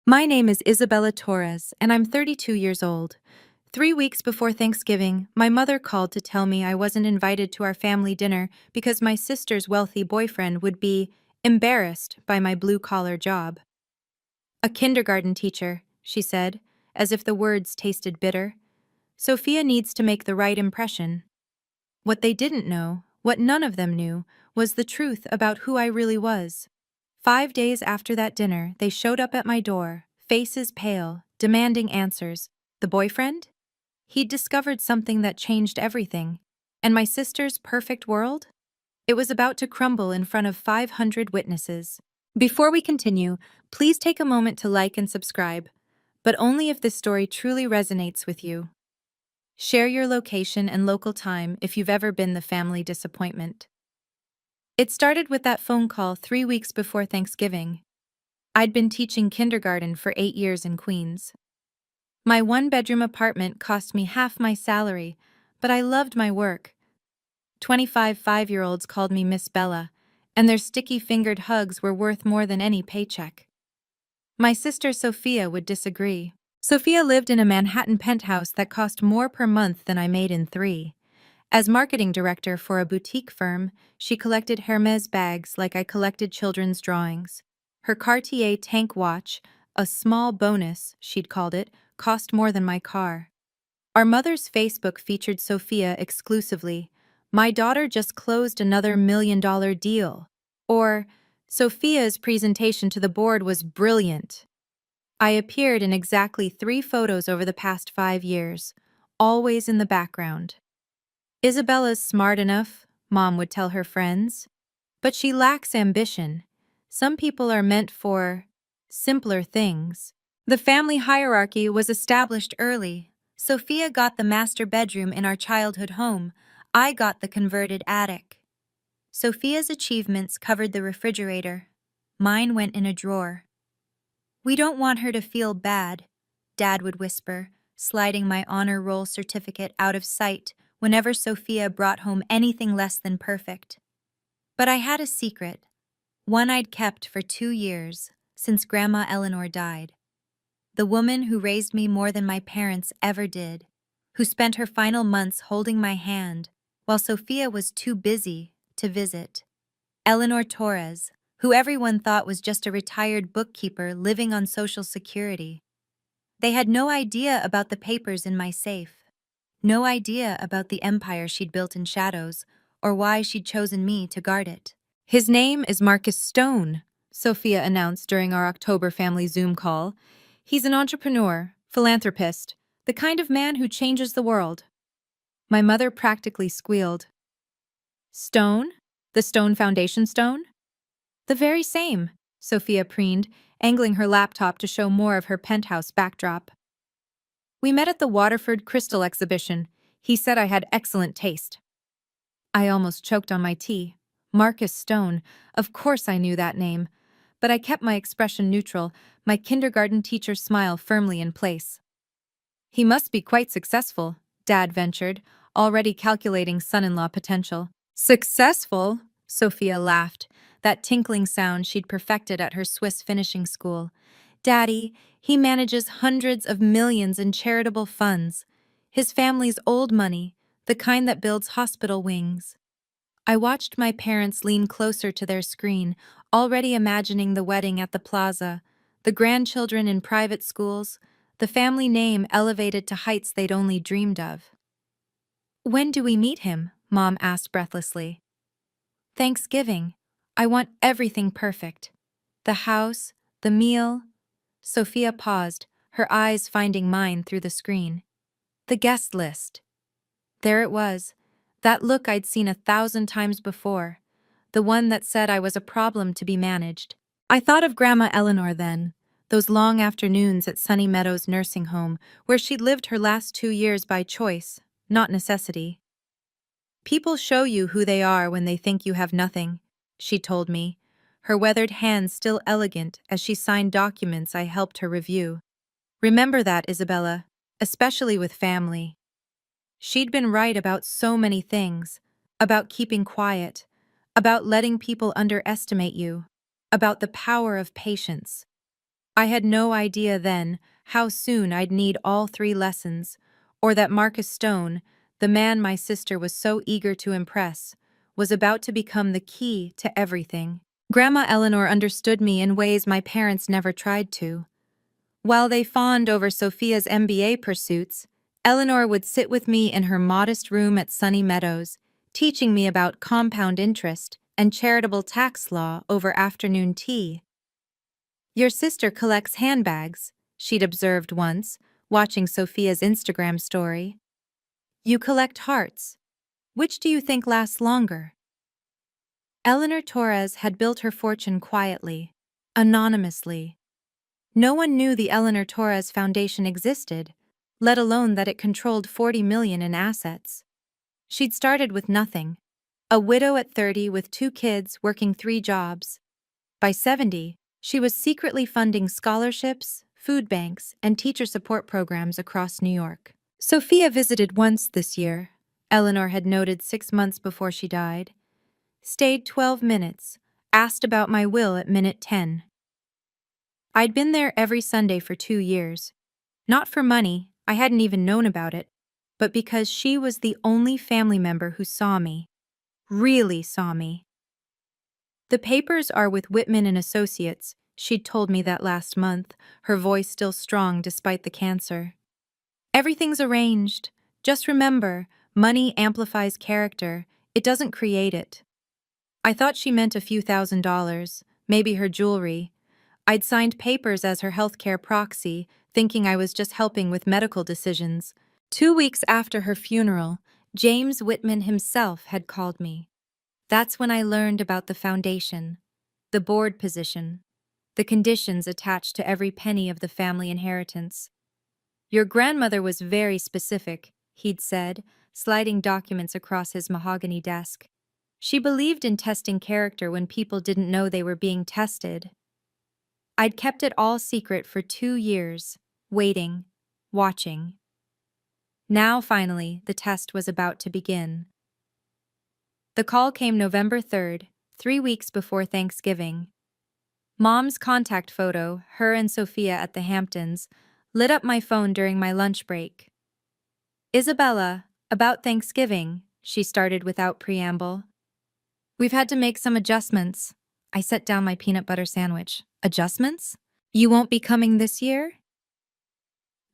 My name is Isabella Torres, and I'm 32 years old. 3 weeks before Thanksgiving, my mother called to tell me I wasn't invited to our family dinner because my sister's wealthy boyfriend would be embarrassed by my blue-collar job. A kindergarten teacher, she said, as if the words tasted bitter. Sophia needs to make the right impression. What they didn't know, what none of them knew, was the truth about who I really was. 5 days after that dinner, they showed up at my door, faces pale, demanding answers. The boyfriend? He'd discovered something that changed everything. And my sister's perfect world? It was about to crumble in front of 500 witnesses. Before we continue, please take a moment to like and subscribe, but only if this story truly resonates with you. Share your location and local time if you've ever been the family disappointment. It started with that phone call 3 weeks before Thanksgiving. I'd been teaching kindergarten for 8 years in Queens. My one-bedroom apartment cost me half my salary, but I loved my work. 25 5-year-olds called me Miss Bella, and their sticky-fingered hugs were worth more than any paycheck. My sister Sophia would disagree. Sophia lived in a Manhattan penthouse that cost more per month than I made in 3. As marketing director for a boutique firm, she collected Hermès bags like I collected children's drawings. Her Cartier tank watch, a small bonus, she'd called it, cost more than my car. Our mother's Facebook featured Sophia exclusively. My daughter just closed another $1 million deal. Or, Sophia's presentation to the board was brilliant. I appeared in exactly 3 photos over the past 5 years, always in the background. Isabella's smart enough, Mom would tell her friends, but she lacks ambition. Some people are meant for simpler things. The family hierarchy was established early. Sophia got the master bedroom in our childhood home. I got the converted attic. Sophia's achievements covered the refrigerator. Mine went in a drawer. "We don't want her to feel bad," Dad would whisper, sliding my honor roll certificate out of sight whenever Sophia brought home anything less than perfect. But I had a secret, one I'd kept for 2 years, since Grandma Eleanor died. The woman who raised me more than my parents ever did, who spent her final months holding my hand while Sophia was too busy to visit. Eleanor Torres, who everyone thought was just a retired bookkeeper living on Social Security. They had no idea about the papers in my safe. No idea about the empire she'd built in shadows, or why she'd chosen me to guard it. "His name is Marcus Stone," Sophia announced during our October family Zoom call. "He's an entrepreneur, philanthropist, the kind of man who changes the world." My mother practically squealed. "Stone? The Stone Foundation stone?" "The very same," Sophia preened, angling her laptop to show more of her penthouse backdrop. "We met at the Waterford Crystal exhibition. He said I had excellent taste." I almost choked on my tea. Marcus Stone, of course I knew that name. But I kept my expression neutral, my kindergarten teacher's smile firmly in place. "He must be quite successful," Dad ventured, already calculating son-in-law potential. "Successful?" Sophia laughed, that tinkling sound she'd perfected at her Swiss finishing school. "Daddy, he manages hundreds of millions in charitable funds. His family's old money, the kind that builds hospital wings." I watched my parents lean closer to their screen, already imagining the wedding at the plaza, the grandchildren in private schools, the family name elevated to heights they'd only dreamed of. "When do we meet him?" Mom asked breathlessly. "Thanksgiving. I want everything perfect. The house, the meal." Sophia paused, her eyes finding mine through the screen. "The guest list." There it was, that look I'd seen 1,000 times before, the one that said I was a problem to be managed. I thought of Grandma Eleanor then, those long afternoons at Sunny Meadows nursing home, where she'd lived her last 2 years by choice, not necessity. "People show you who they are when they think you have nothing," she told me, her weathered hands still elegant as she signed documents I helped her review. "Remember that, Isabella, especially with family." She'd been right about so many things, about keeping quiet, about letting people underestimate you, about the power of patience. I had no idea then how soon I'd need all 3 lessons, or that Marcus Stone, the man my sister was so eager to impress, was about to become the key to everything. Grandma Eleanor understood me in ways my parents never tried to. While they fawned over Sophia's MBA pursuits, Eleanor would sit with me in her modest room at Sunny Meadows, teaching me about compound interest and charitable tax law over afternoon tea. "Your sister collects handbags," she'd observed once, watching Sophia's Instagram story. "You collect hearts. Which do you think lasts longer?" Eleanor Torres had built her fortune quietly, anonymously. No one knew the Eleanor Torres Foundation existed, let alone that it controlled 40 million in assets. She'd started with nothing, a widow at 30 with 2 kids working 3 jobs. By 70, she was secretly funding scholarships, food banks, and teacher support programs across New York. Sophia visited once this year, Eleanor had noted 6 months before she died. Stayed 12 minutes, asked about my will at minute 10. I'd been there every Sunday for 2 years. Not for money, I hadn't even known about it, but because she was the only family member who saw me. Really saw me. "The papers are with Whitman and Associates," she'd told me that last month, her voice still strong despite the cancer. "Everything's arranged. Just remember, money amplifies character. It doesn't create it." I thought she meant a few $1,000s, maybe her jewelry. I'd signed papers as her healthcare proxy, thinking I was just helping with medical decisions. 2 weeks after her funeral, James Whitman himself had called me. That's when I learned about the foundation, the board position, the conditions attached to every penny of the family inheritance. "Your grandmother was very specific," he'd said, sliding documents across his mahogany desk. "She believed in testing character when people didn't know they were being tested." I'd kept it all secret for 2 years, waiting, watching. Now, finally, the test was about to begin. The call came November 3rd, 3 weeks before Thanksgiving. Mom's contact photo, her and Sophia at the Hamptons, lit up my phone during my lunch break. "Isabella, about Thanksgiving," she started without preamble. "We've had to make some adjustments." I set down my peanut butter sandwich. "Adjustments? You won't be coming this year?"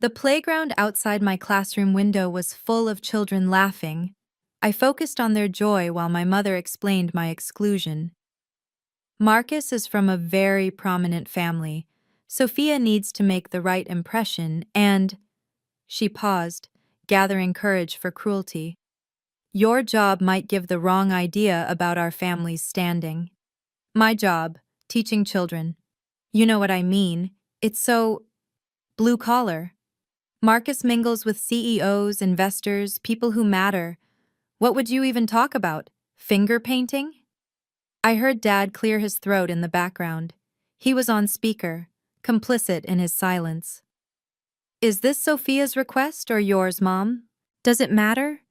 The playground outside my classroom window was full of children laughing. I focused on their joy while my mother explained my exclusion. "Marcus is from a very prominent family. Sophia needs to make the right impression and—" She paused, gathering courage for cruelty. "Your job might give the wrong idea about our family's standing." "My job, teaching children. You know what I mean. It's so blue collar. Marcus mingles with CEOs, investors, people who matter. What would you even talk about? Finger painting?" I heard Dad clear his throat in the background. He was on speaker, complicit in his silence. "Is this Sophia's request or yours, Mom? Does it matter?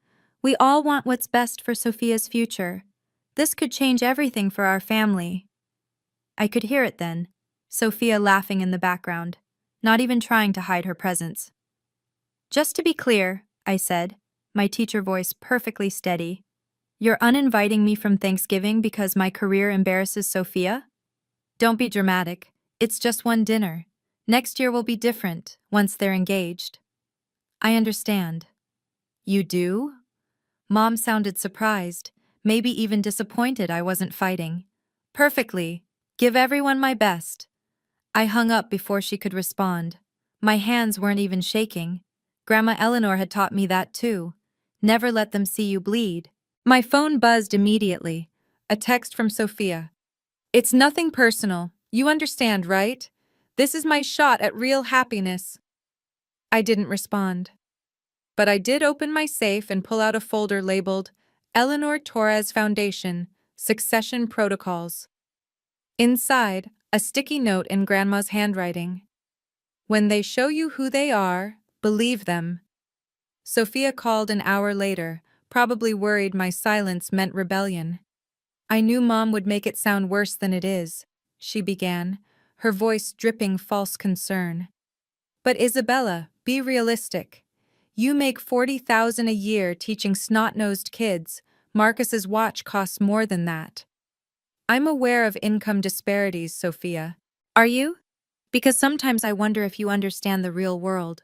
We all want what's best for Sophia's future. This could change everything for our family." I could hear it then, Sophia laughing in the background, not even trying to hide her presence. "Just to be clear," I said, my teacher voice perfectly steady, "you're uninviting me from Thanksgiving because my career embarrasses Sophia? Don't be dramatic. It's just one dinner. Next year will be different, once they're engaged." "I understand." "You do?" Mom sounded surprised, maybe even disappointed I wasn't fighting. "Perfectly. Give everyone my best." I hung up before she could respond. My hands weren't even shaking. Grandma Eleanor had taught me that too. Never let them see you bleed. My phone buzzed immediately. A text from Sophia. "It's nothing personal. You understand, right? This is my shot at real happiness." I didn't respond. But I did open my safe and pull out a folder labeled Eleanor Torres Foundation, Succession Protocols. Inside, a sticky note in Grandma's handwriting. "When they show you who they are, believe them." Sophia called an hour later, probably worried my silence meant rebellion. "I knew Mom would make it sound worse than it is," she began, her voice dripping false concern. But Isabella, be realistic. You make 40,000 a year teaching snot-nosed kids. Marcus's watch costs more than that. I'm aware of income disparities, Sophia. Are you? Because sometimes I wonder if you understand the real world.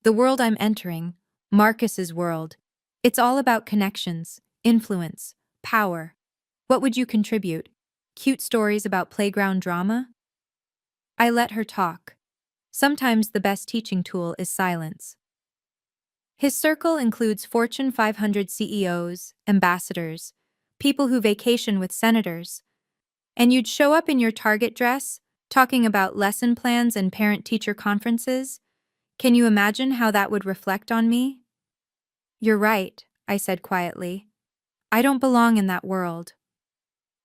The world I'm entering, Marcus's world. It's all about connections, influence, power. What would you contribute? Cute stories about playground drama? I let her talk. Sometimes the best teaching tool is silence. His circle includes Fortune 500 CEOs, ambassadors, people who vacation with senators. And you'd show up in your Target dress, talking about lesson plans and parent-teacher conferences? Can you imagine how that would reflect on me? You're right, I said quietly. I don't belong in that world.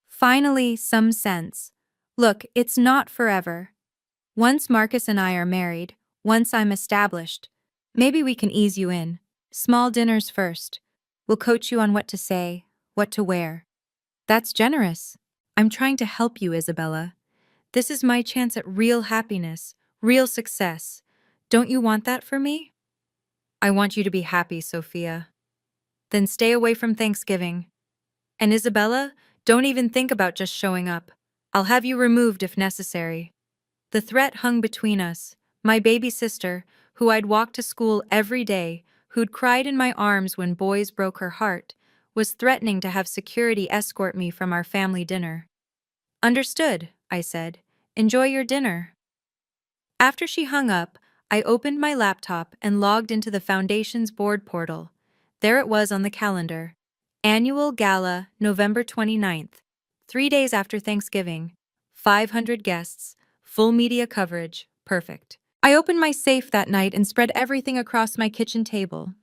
Finally, some sense. Look, it's not forever. Once Marcus and I are married, once I'm established, maybe we can ease you in. Small dinners first. We'll coach you on what to say, what to wear. That's generous. I'm trying to help you, Isabella. This is my chance at real happiness, real success. Don't you want that for me? I want you to be happy, Sophia. Then stay away from Thanksgiving. And Isabella, don't even think about just showing up. I'll have you removed if necessary. The threat hung between us. My baby sister, who I'd walk to school every day, who'd cried in my arms when boys broke her heart, was threatening to have security escort me from our family dinner. Understood, I said. Enjoy your dinner. After she hung up, I opened my laptop and logged into the Foundation's board portal. There it was on the calendar. Annual Gala, November 29th. 3 days after Thanksgiving. 500 guests. Full media coverage. Perfect. I opened my safe that night and spread everything across my kitchen table.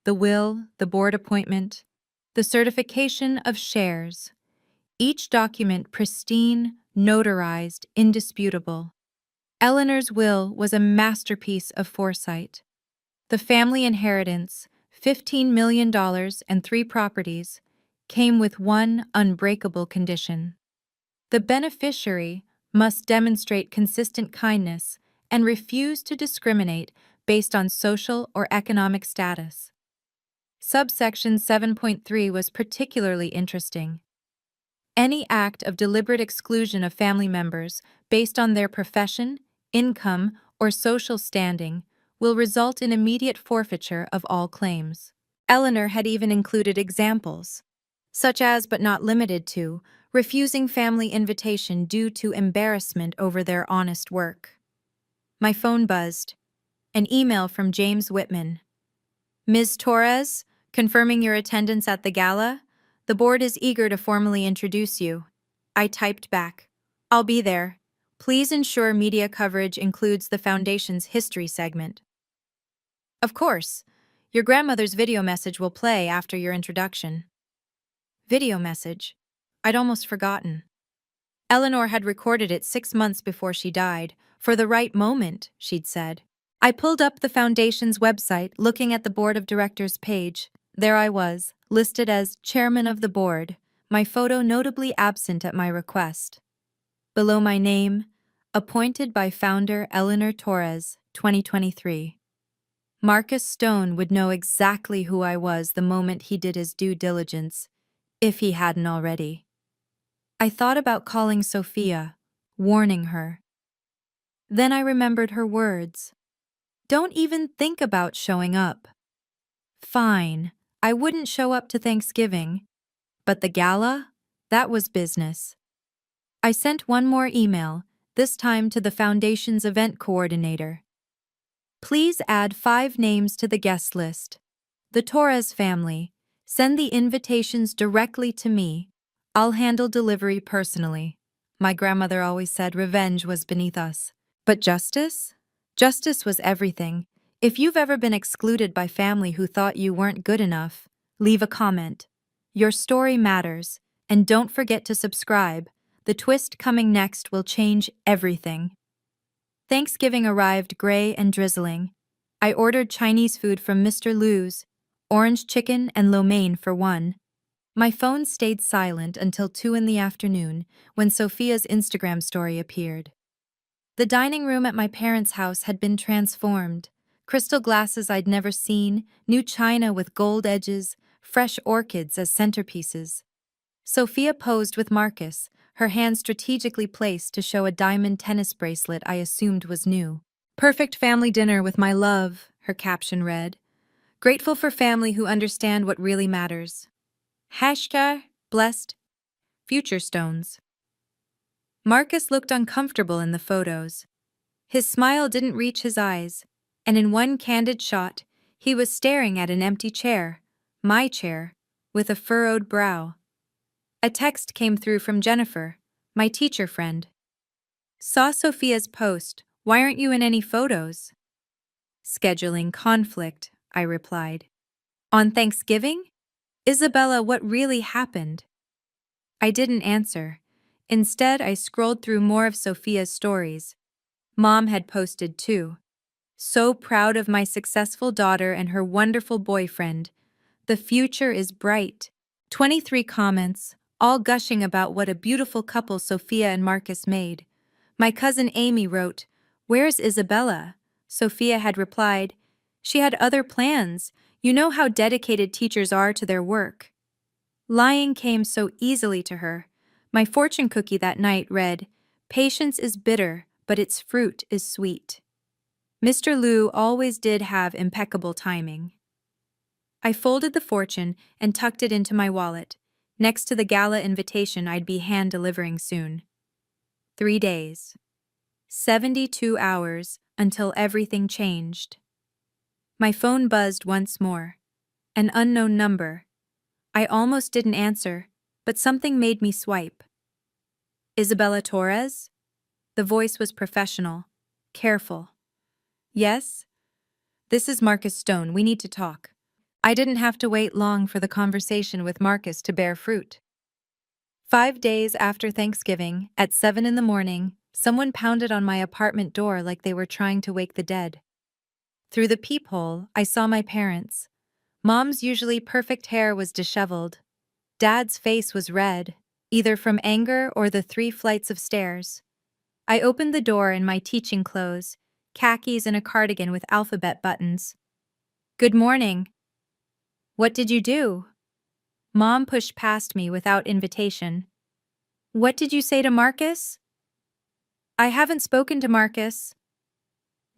The will, the board appointment, the certification of shares. Each document pristine, notarized, indisputable. Eleanor's will was a masterpiece of foresight. The family inheritance, $15 million and 3 properties, came with one unbreakable condition. The beneficiary must demonstrate consistent kindness and refuse to discriminate based on social or economic status. Subsection 7.3 was particularly interesting. Any act of deliberate exclusion of family members based on their profession, income, or social standing will result in immediate forfeiture of all claims. Eleanor had even included examples, such as but not limited to, refusing family invitation due to embarrassment over their honest work. My phone buzzed. An email from James Whitman. Ms. Torres, confirming your attendance at the gala? The board is eager to formally introduce you. I typed back. I'll be there. Please ensure media coverage includes the Foundation's history segment. Of course. Your grandmother's video message will play after your introduction. Video message? I'd almost forgotten. Eleanor had recorded it 6 months before she died, for the right moment, she'd said. I pulled up the Foundation's website, looking at the Board of Directors page. There I was, listed as Chairman of the Board, my photo notably absent at my request. Below my name, appointed by founder Eleanor Torres, 2023. Marcus Stone would know exactly who I was the moment he did his due diligence, if he hadn't already. I thought about calling Sophia, warning her. Then I remembered her words. Don't even think about showing up. Fine, I wouldn't show up to Thanksgiving. But the gala? That was business. I sent one more email, this time to the Foundation's event coordinator. Please add 5 names to the guest list. The Torres family. Send the invitations directly to me. I'll handle delivery personally. My grandmother always said revenge was beneath us. But justice? Justice was everything. If you've ever been excluded by family who thought you weren't good enough, leave a comment. Your story matters, and don't forget to subscribe. The twist coming next will change everything. Thanksgiving arrived gray and drizzling. I ordered Chinese food from Mr. Liu's, orange chicken and lo mein for one. My phone stayed silent until 2 in the afternoon when Sophia's Instagram story appeared. The dining room at my parents' house had been transformed. Crystal glasses I'd never seen, new china with gold edges, fresh orchids as centerpieces. Sophia posed with Marcus, her hand strategically placed to show a diamond tennis bracelet I assumed was new. "Perfect family dinner with my love," her caption read. "Grateful for family who understand what really matters. Hashtag blessed future stones." Marcus looked uncomfortable in the photos. His smile didn't reach his eyes, and in one candid shot, he was staring at an empty chair, my chair, with a furrowed brow. A text came through from Jennifer, my teacher friend. "Saw Sophia's post. Why aren't you in any photos?" "Scheduling conflict," I replied. "On Thanksgiving? Isabella, what really happened?" I didn't answer. Instead, I scrolled through more of Sophia's stories. Mom had posted too. "So proud of my successful daughter and her wonderful boyfriend. The future is bright." 23 comments, all gushing about what a beautiful couple Sophia and Marcus made. My cousin Amy wrote, "Where's Isabella?" Sophia had replied, "She had other plans. You know how dedicated teachers are to their work." Lying came so easily to her. My fortune cookie that night read, "Patience is bitter, but its fruit is sweet." Mr. Liu always did have impeccable timing. I folded the fortune and tucked it into my wallet, next to the gala invitation I'd be hand-delivering soon. 3 days. 72 hours until everything changed. My phone buzzed once more. An unknown number. I almost didn't answer, but something made me swipe. "Isabella Torres?" The voice was professional, careful. "Yes? This is Marcus Stone. We need to talk." I didn't have to wait long for the conversation with Marcus to bear fruit. 5 days after Thanksgiving, at 7 in the morning, someone pounded on my apartment door like they were trying to wake the dead. Through the peephole, I saw my parents. Mom's usually perfect hair was disheveled. Dad's face was red, either from anger or the 3 flights of stairs. I opened the door in my teaching clothes, khakis and a cardigan with alphabet buttons. "Good morning." "What did you do?" Mom pushed past me without invitation. "What did you say to Marcus?" "I haven't spoken to Marcus."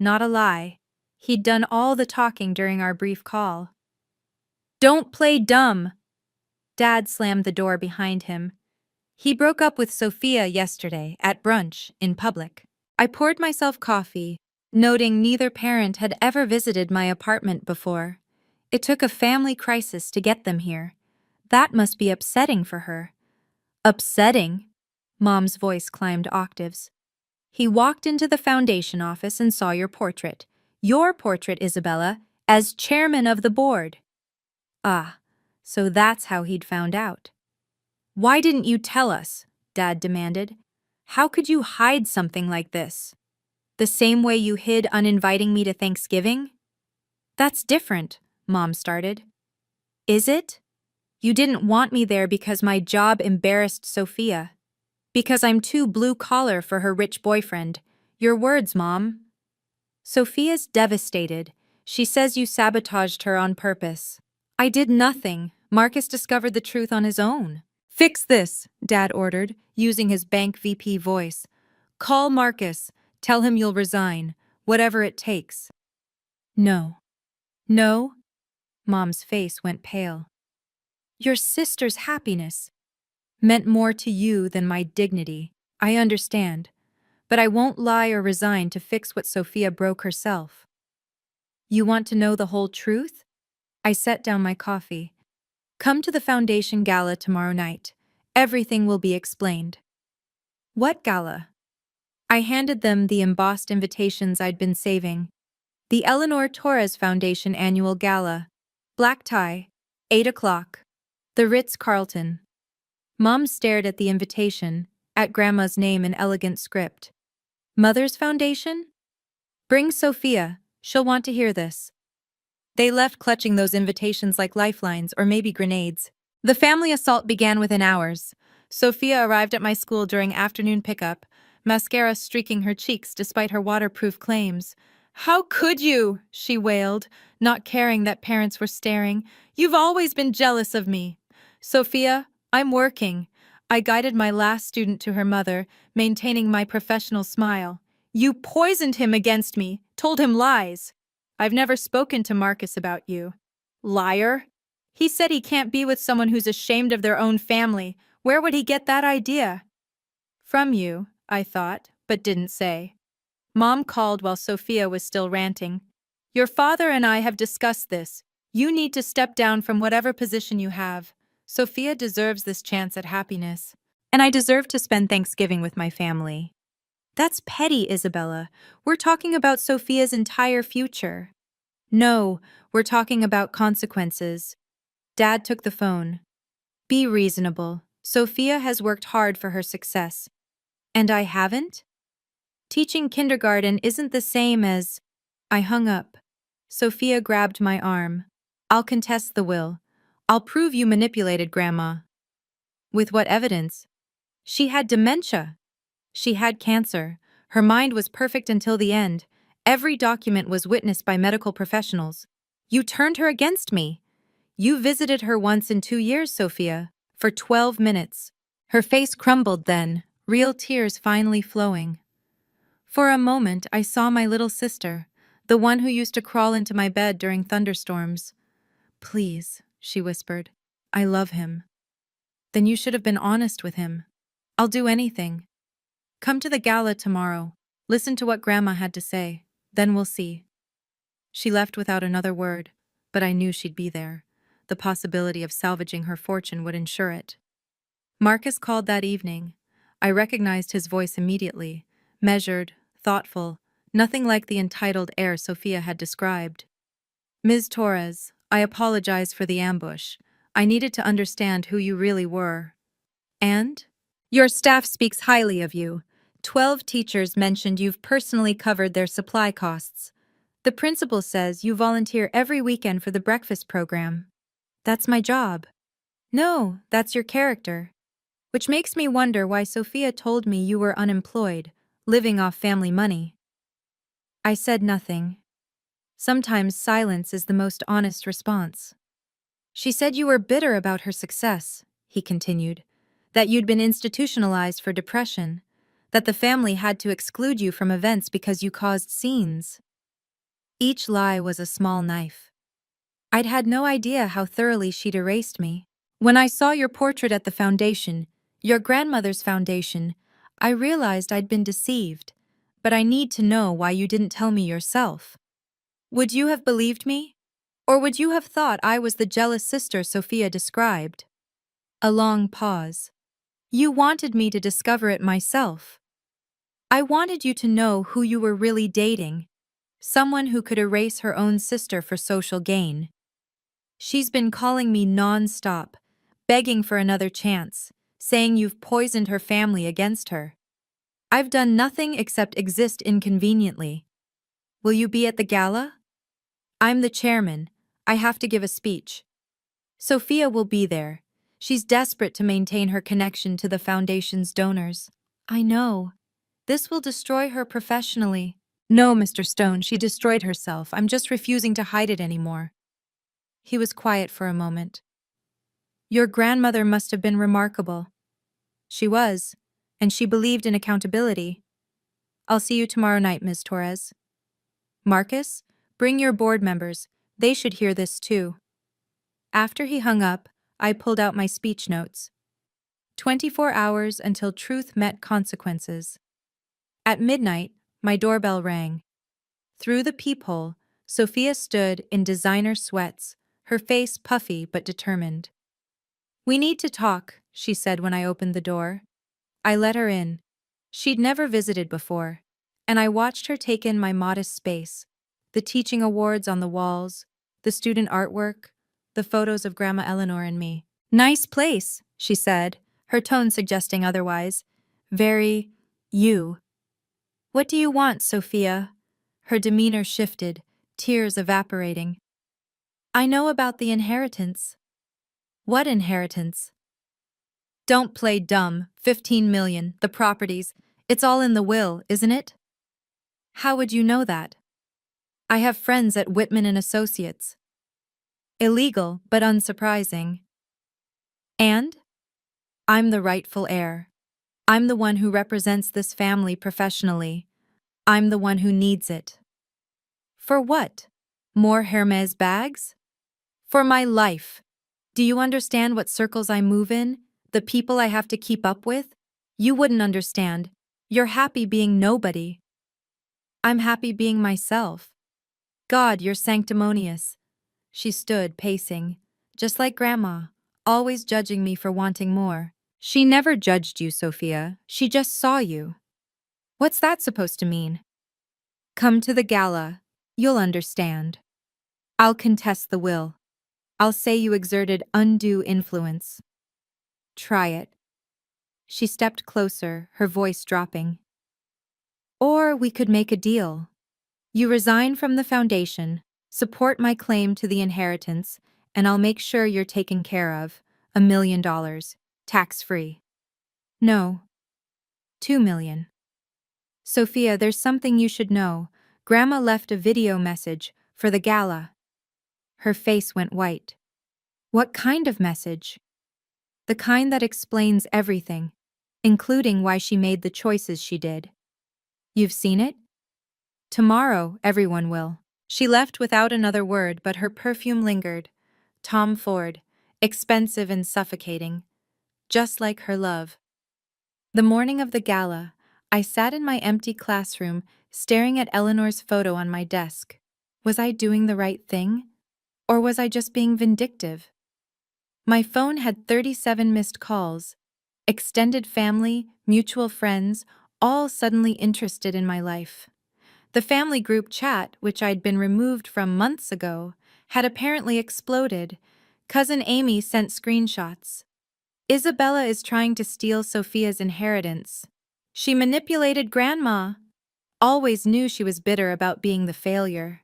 Not a lie. He'd done all the talking during our brief call. "Don't play dumb." Dad slammed the door behind him. "He broke up with Sophia yesterday at brunch in public." I poured myself coffee, noting neither parent had ever visited my apartment before. It took a family crisis to get them here. That must be upsetting for her. "Upsetting?" Mom's voice climbed octaves. "He walked into the foundation office and saw your portrait. Your portrait, Isabella, as chairman of the board." Ah, so that's how he'd found out. "Why didn't you tell us?" Dad demanded. "How could you hide something like this? The same way you hid uninviting me to Thanksgiving?" "That's different," Mom started. "Is it? You didn't want me there because my job embarrassed Sophia. Because I'm too blue-collar for her rich boyfriend. Your words, Mom." "Sophia's devastated. She says you sabotaged her on purpose." "I did nothing. Marcus discovered the truth on his own." "Fix this," Dad ordered, using his bank VP voice. "Call Marcus. Tell him you'll resign, whatever it takes." "No." "No?" Mom's face went pale. "Your sister's happiness meant more to you than my dignity. I understand. But I won't lie or resign to fix what Sophia broke herself." "You want to know the whole truth?" I set down my coffee. "Come to the foundation gala tomorrow night. Everything will be explained." "What gala?" I handed them the embossed invitations I'd been saving. "The Eleanor Torres Foundation Annual Gala. Black tie, 8 o'clock. The Ritz-Carlton." Mom stared at the invitation, at Grandma's name in elegant script. "Mother's Foundation? Bring Sophia. She'll want to hear this." They left clutching those invitations like lifelines or maybe grenades. The family assault began within hours. Sophia arrived at my school during afternoon pickup, mascara streaking her cheeks despite her waterproof claims. "How could you?" she wailed, not caring that parents were staring. "You've always been jealous of me." "Sophia, I'm working." I guided my last student to her mother, maintaining my professional smile. "You poisoned him against me, told him lies." "I've never spoken to Marcus about you." "Liar." "He said he can't be with someone who's ashamed of their own family. Where would he get that idea?" "From you," I thought, but didn't say. Mom called while Sophia was still ranting. "Your father and I have discussed this. You need to step down from whatever position you have. Sophia deserves this chance at happiness. And I deserve to spend Thanksgiving with my family." "That's petty, Isabella. We're talking about Sophia's entire future." "No, we're talking about consequences." Dad took the phone. "Be reasonable. Sophia has worked hard for her success. And I haven't? Teaching kindergarten isn't the same as—" I hung up. Sophia grabbed my arm. "I'll contest the will. I'll prove you manipulated Grandma." "With what evidence?" "She had dementia. She had cancer. Her mind was perfect until the end. Every document was witnessed by medical professionals. You turned her against me. You visited her once in 2 years, Sophia, for 12 minutes. Her face crumbled then, real tears finally flowing. For a moment, I saw my little sister, the one who used to crawl into my bed during thunderstorms. "Please," she whispered. "I love him." "Then you should have been honest with him." "I'll do anything. Come to the gala tomorrow. Listen to what Grandma had to say. Then we'll see." She left without another word, but I knew she'd be there. The possibility of salvaging her fortune would ensure it. Marcus called that evening. I recognized his voice immediately, measured, thoughtful, nothing like the entitled air Sophia had described. "Ms. Torres, I apologize for the ambush. I needed to understand who you really were." "And?" "Your staff speaks highly of you. 12 teachers mentioned you've personally covered their supply costs. The principal says you volunteer every weekend for the breakfast program." "That's my job." "No, that's your character. Which makes me wonder why Sophia told me you were unemployed, living off family money." I said nothing. Sometimes silence is the most honest response. "She said you were bitter about her success," he continued, "that you'd been institutionalized for depression, that the family had to exclude you from events because you caused scenes." Each lie was a small knife. I'd had no idea how thoroughly she'd erased me. "When I saw your portrait at the foundation, your grandmother's foundation, I realized I'd been deceived, but I need to know why you didn't tell me yourself." "Would you have believed me? Or would you have thought I was the jealous sister Sophia described?" A long pause. "You wanted me to discover it myself. I wanted you to know who you were really dating, someone who could erase her own sister for social gain. She's been calling me non-stop, begging for another chance, saying you've poisoned her family against her. I've done nothing except exist inconveniently. Will you be at the gala?" "I'm the chairman. I have to give a speech." "Sophia will be there. She's desperate to maintain her connection to the foundation's donors." "I know. This will destroy her professionally." "No, Mr. Stone, she destroyed herself. I'm just refusing to hide it anymore." He was quiet for a moment. "Your grandmother must have been remarkable." "She was, and she believed in accountability." "I'll see you tomorrow night, Ms. Torres." "Marcus, bring your board members. They should hear this too." After he hung up, I pulled out my speech notes. 24 hours until truth met consequences. At midnight, my doorbell rang. Through the peephole, Sophia stood in designer sweats, her face puffy but determined. "We need to talk," she said when I opened the door. I let her in. She'd never visited before, and I watched her take in my modest space, the teaching awards on the walls, the student artwork, the photos of Grandma Eleanor and me. "Nice place," she said, her tone suggesting otherwise. "Very you." "What do you want, Sophia?" Her demeanor shifted, tears evaporating. "I know about the inheritance." "What inheritance?" "Don't play dumb. 15 million, the properties. It's all in the will, isn't it? How would you know that? I have friends at Whitman and Associates. Illegal, but unsurprising. And? I'm the rightful heir. I'm the one who represents this family professionally. I'm the one who needs it. For what? More Hermes bags? For my life. Do you understand what circles I move in? The people I have to keep up with? You wouldn't understand. You're happy being nobody. I'm happy being myself. God, you're sanctimonious. She stood, pacing, just like Grandma, always judging me for wanting more. She never judged you, Sophia. She just saw you. What's that supposed to mean? Come to the gala. You'll understand. I'll contest the will. I'll say you exerted undue influence. Try it. She stepped closer, her voice dropping. Or we could make a deal. You resign from the foundation, support my claim to the inheritance, and I'll make sure you're taken care of. $1 million. Tax-free. No. 2 million. Sophia, there's something you should know. Grandma left a video message for the gala. Her face went white. What kind of message? The kind that explains everything, including why she made the choices she did. You've seen it? Tomorrow, everyone will. She left without another word, but her perfume lingered. Tom Ford, expensive and suffocating, just like her love. The morning of the gala, I sat in my empty classroom, staring at Eleanor's photo on my desk. Was I doing the right thing? Or was I just being vindictive? My phone had 37 missed calls. Extended family, mutual friends, all suddenly interested in my life. The family group chat, which I'd been removed from months ago, had apparently exploded. Cousin Amy sent screenshots. Isabella is trying to steal Sophia's inheritance. She manipulated Grandma. Always knew she was bitter about being the failure.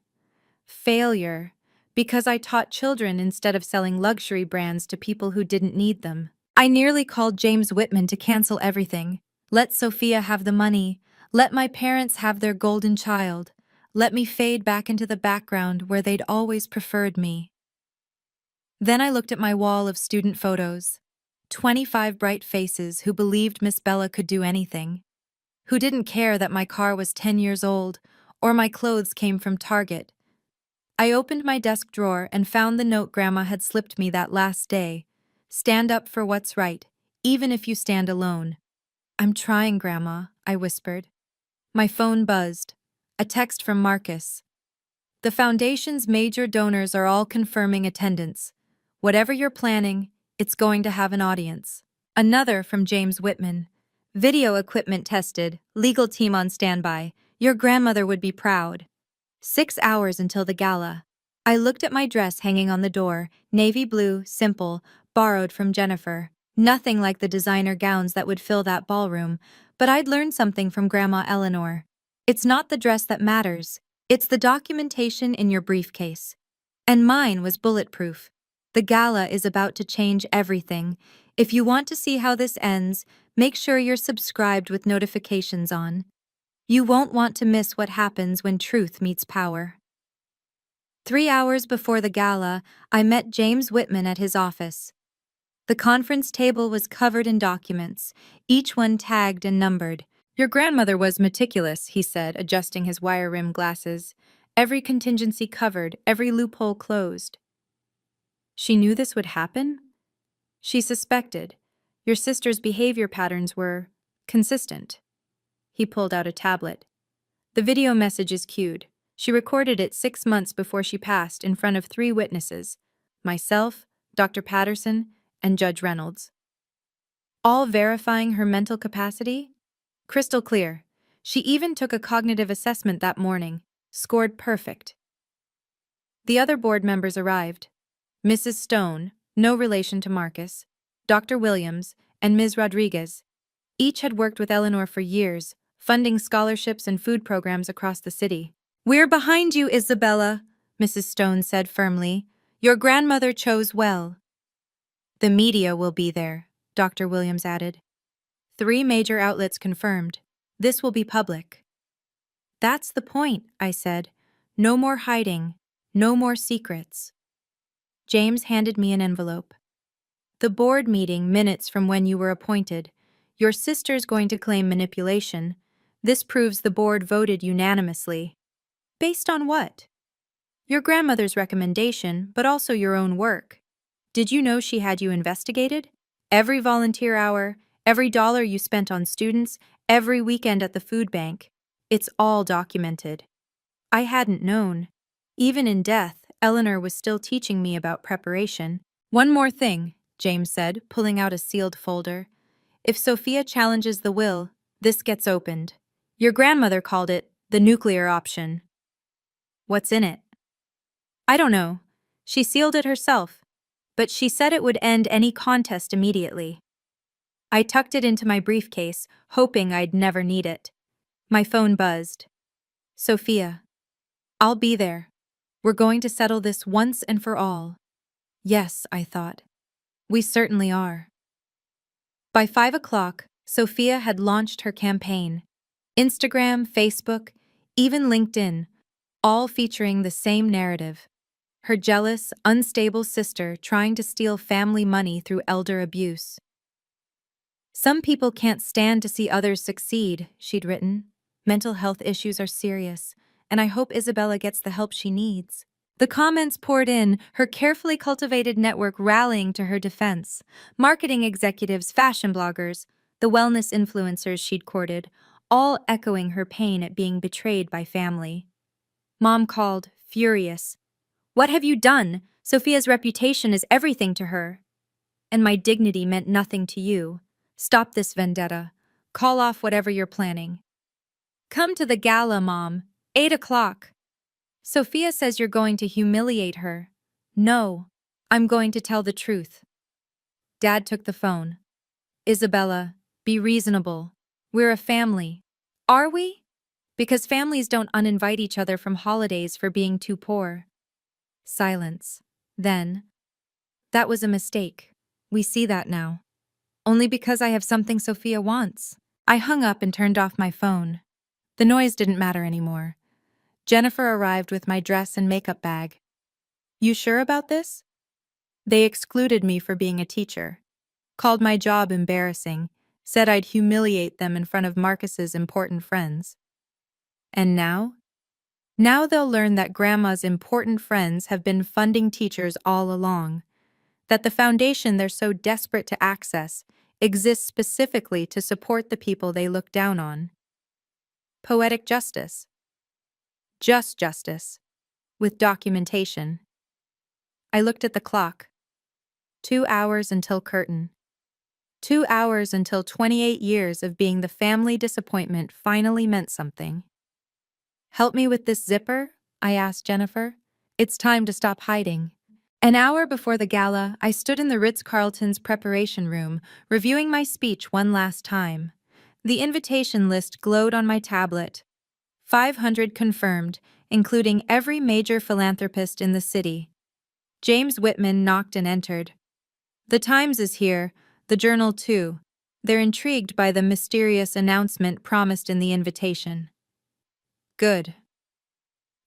Failure, because I taught children instead of selling luxury brands to people who didn't need them. I nearly called James Whitman to cancel everything. Let Sophia have the money. Let my parents have their golden child. Let me fade back into the background where they'd always preferred me. Then I looked at my wall of student photos. 25 bright faces who believed Miss Bella could do anything. Who didn't care that my car was 10 years old or my clothes came from Target. I opened my desk drawer and found the note Grandma had slipped me that last day. Stand up for what's right, even if you stand alone. I'm trying, Grandma, I whispered. My phone buzzed. A text from Marcus. The foundation's major donors are all confirming attendance. Whatever you're planning, it's going to have an audience. Another from James Whitman. Video equipment tested, legal team on standby. Your grandmother would be proud. 6 hours until the gala. I looked at my dress hanging on the door, navy blue, simple, borrowed from Jennifer. Nothing like the designer gowns that would fill that ballroom, but I'd learned something from Grandma Eleanor. It's not the dress that matters, it's the documentation in your briefcase. And mine was bulletproof. The gala is about to change everything. If you want to see how this ends, make sure you're subscribed with notifications on. You won't want to miss what happens when truth meets power. 3 hours before the gala, I met James Whitman at his office. The conference table was covered in documents, each one tagged and numbered. Your grandmother was meticulous, he said, adjusting his wire-rimmed glasses. Every contingency covered, every loophole closed. She knew this would happen? She suspected. Your sister's behavior patterns were consistent. He pulled out a tablet. The video message is cued. She recorded it 6 months before she passed in front of 3 witnesses, myself, Dr. Patterson, and Judge Reynolds. All verifying her mental capacity? Crystal clear. She even took a cognitive assessment that morning, scored perfect. The other board members arrived. Mrs. Stone, no relation to Marcus, Dr. Williams, and Ms. Rodriguez. Each had worked with Eleanor for years, funding scholarships and food programs across the city. We're behind you, Isabella, Mrs. Stone said firmly. Your grandmother chose well. The media will be there, Dr. Williams added. 3 major outlets confirmed. This will be public. That's the point, I said. No more hiding. No more secrets. James handed me an envelope. The board meeting minutes from when you were appointed. Your sister's going to claim manipulation. This proves the board voted unanimously. Based on what? Your grandmother's recommendation, but also your own work. Did you know she had you investigated? Every volunteer hour, every dollar you spent on students, every weekend at the food bank. It's all documented. I hadn't known. Even in death, Eleanor was still teaching me about preparation. One more thing, James said, pulling out a sealed folder. If Sophia challenges the will, this gets opened. Your grandmother called it the nuclear option. What's in it? I don't know. She sealed it herself, but she said it would end any contest immediately. I tucked it into my briefcase, hoping I'd never need it. My phone buzzed. Sophia. I'll be there. We're going to settle this once and for all. Yes, I thought. We certainly are. By 5 o'clock, Sophia had launched her campaign. Instagram, Facebook, even LinkedIn, all featuring the same narrative. Her jealous, unstable sister trying to steal family money through elder abuse. Some people can't stand to see others succeed, she'd written. Mental health issues are serious, and I hope Isabella gets the help she needs. The comments poured in, her carefully cultivated network rallying to her defense. Marketing executives, fashion bloggers, the wellness influencers she'd courted, all echoing her pain at being betrayed by family. Mom called, furious. What have you done? Sophia's reputation is everything to her. And my dignity meant nothing to you. Stop this vendetta. Call off whatever you're planning. Come to the gala, Mom. 8 o'clock. Sophia says you're going to humiliate her. No, I'm going to tell the truth. Dad took the phone. Isabella, be reasonable. We're a family. Are we? Because families don't uninvite each other from holidays for being too poor. Silence. Then, that was a mistake. We see that now. Only because I have something Sophia wants. I hung up and turned off my phone. The noise didn't matter anymore. Jennifer arrived with my dress and makeup bag. You sure about this? They excluded me for being a teacher. Called my job embarrassing. Said I'd humiliate them in front of Marcus's important friends. And now? Now they'll learn that Grandma's important friends have been funding teachers all along. That the foundation they're so desperate to access exists specifically to support the people they look down on. Poetic justice. Just justice. With documentation. I looked at the clock. 2 hours until curtain. 2 hours until 28 years of being the family disappointment finally meant something. Help me with this zipper? I asked Jennifer. It's time to stop hiding. An hour before the gala, I stood in the Ritz-Carlton's preparation room, reviewing my speech one last time. The invitation list glowed on my tablet. 500 confirmed, including every major philanthropist in the city. James Whitman knocked and entered. The Times is here, the Journal too. They're intrigued by the mysterious announcement promised in the invitation. Good.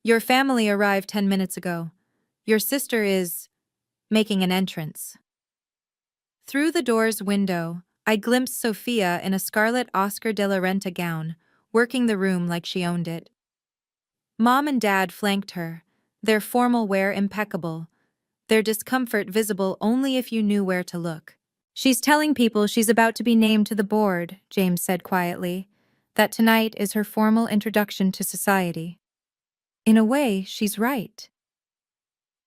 Your family arrived 10 minutes ago. Your sister is making an entrance. Through the door's window, I glimpsed Sophia in a scarlet Oscar de la Renta gown, working the room like she owned it. Mom and Dad flanked her, their formal wear impeccable, their discomfort visible only if you knew where to look. She's telling people she's about to be named to the board, James said quietly, that tonight is her formal introduction to society. In a way, she's right.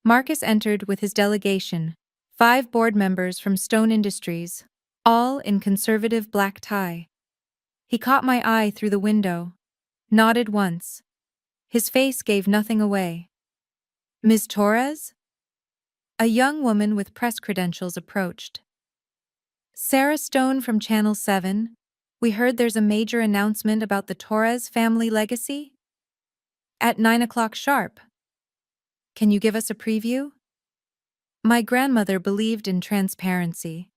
Marcus entered with his delegation, 5 board members from Stone Industries, all in conservative black tie. He caught my eye through the window, nodded once. His face gave nothing away. Ms. Torres? A young woman with press credentials approached. Sarah Stone from Channel 7. We heard there's a major announcement about the Torres family legacy? At 9 o'clock sharp. Can you give us a preview? My grandmother believed in transparency.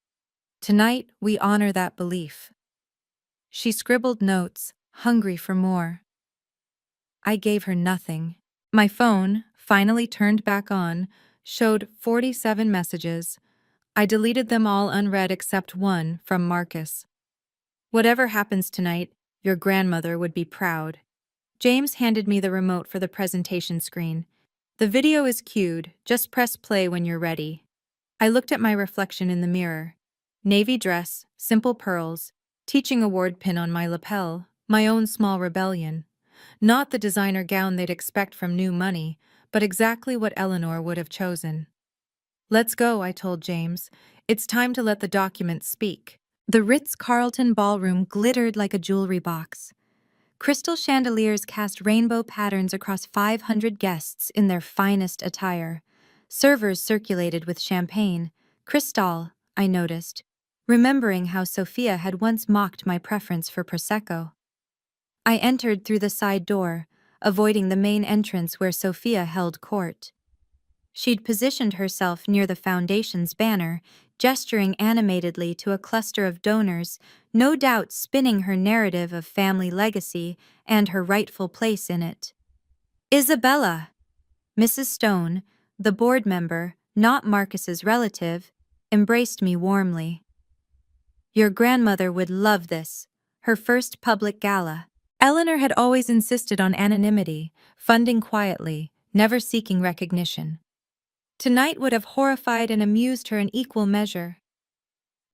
Tonight, we honor that belief. She scribbled notes, hungry for more. I gave her nothing. My phone, finally turned back on, showed 47 messages. I deleted them all unread except one from Marcus. Whatever happens tonight, your grandmother would be proud. James handed me the remote for the presentation screen. The video is cued, just press play when you're ready. I looked at my reflection in the mirror. Navy dress, simple pearls, teaching award pin on my lapel, my own small rebellion. Not the designer gown they'd expect from new money, but exactly what Eleanor would have chosen. Let's go, I told James. It's time to let the documents speak. The Ritz-Carlton ballroom glittered like a jewelry box. Crystal chandeliers cast rainbow patterns across 500 guests in their finest attire. Servers circulated with champagne. Cristal, I noticed, remembering how Sophia had once mocked my preference for Prosecco. I entered through the side door, avoiding the main entrance where Sophia held court. She'd positioned herself near the foundation's banner, gesturing animatedly to a cluster of donors, no doubt spinning her narrative of family legacy and her rightful place in it. Isabella! Mrs. Stone, the board member, not Marcus's relative, embraced me warmly. Your grandmother would love this, her first public gala. Eleanor had always insisted on anonymity, funding quietly, never seeking recognition. Tonight would have horrified and amused her in equal measure.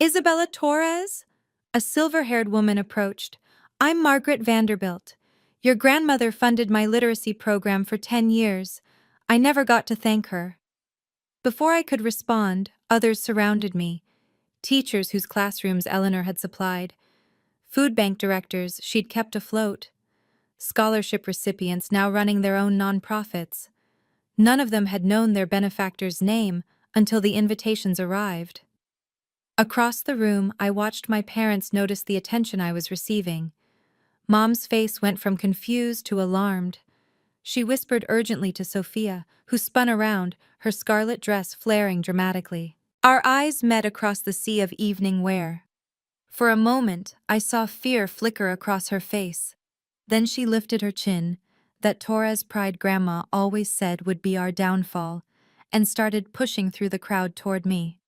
Isabella Torres? A silver-haired woman approached. I'm Margaret Vanderbilt. Your grandmother funded my literacy program for 10 years. I never got to thank her. Before I could respond, others surrounded me. Teachers whose classrooms Eleanor had supplied. Food bank directors she'd kept afloat. Scholarship recipients now running their own nonprofits. None of them had known their benefactor's name until the invitations arrived. Across the room, I watched my parents notice the attention I was receiving. Mom's face went from confused to alarmed. She whispered urgently to Sophia, who spun around, her scarlet dress flaring dramatically. Our eyes met across the sea of evening wear. For a moment, I saw fear flicker across her face. Then she lifted her chin, that Torres pride Grandma always said would be our downfall, and started pushing through the crowd toward me.